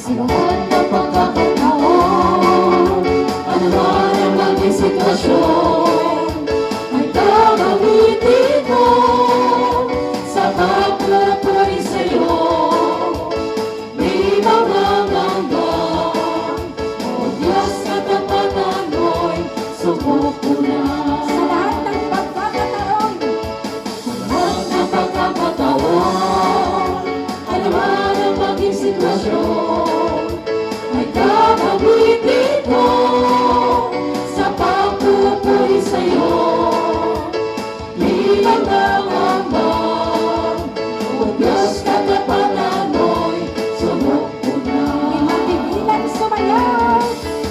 Sa lahat ng pagkakataon, ano man ang maging sitwasyon, ay gagamitin mo sa pagpupuri sa'yo. Di mangangamba, o Diyos, katapatan mo'y subok ko na. Sa lahat ng pagkakataon, Lahat ng pagkakataon, ano man ang maging sitwasyon, ay gagamitin ko sa pagpupuri sa'yo. Di mangangamba, o Diyos, katapatan mo'y subok ko na. di mapigilang sumayaw,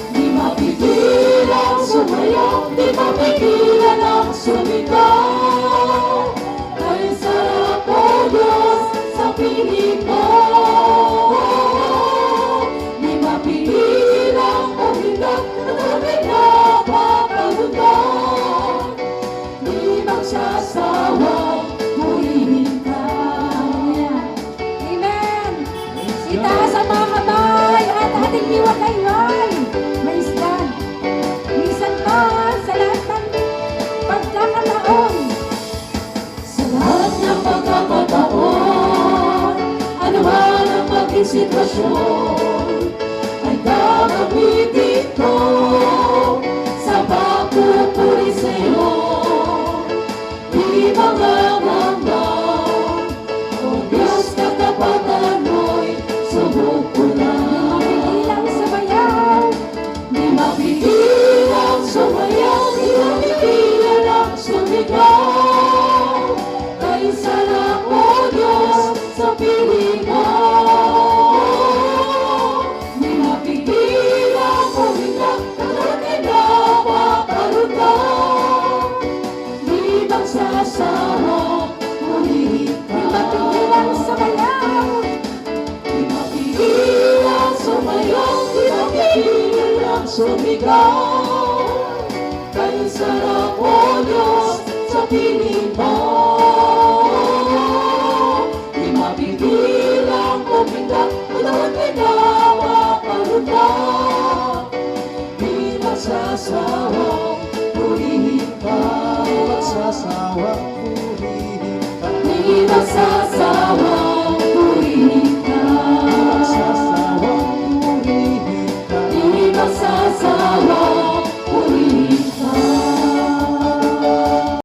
Di mapigilang sumayaw, di mapigilan ang sumigaw. Kay sarap mo, Diyos, sa piling mo. Di mapigilang umigat at aking napapagundang. Di magsasawang purihin ka. Amen. Itaas ang mga kamay at ating iwagayway. May stand. Minsan pa sa lahat ng pagkakataon. Sa lahat ng pagkakataon, ano man ang maging sitwasyon, ay gagamitin ko sa pagpupuri sa'yo. Di mangangamba, o Diyos, katapatan mo'y subok ko na. Bilang sumayaw, Di mapigilang sumayaw, di mapigilan ang sumigaw. Kay sarap mo, Diyos, sa piling mo. Di mapigilang umiyak at aking napapagundang. Di magsasawang purihin ka. bilang sumayaw, Di mapigilang sumayaw, di mapigilang sumigaw. Kay sarap mo, Diyos, sa piling mo. Di mapigilang umiyak at aking napapagundang. Di magsasawang purihin ka. Magsasawang purihin ka. Di magsasawang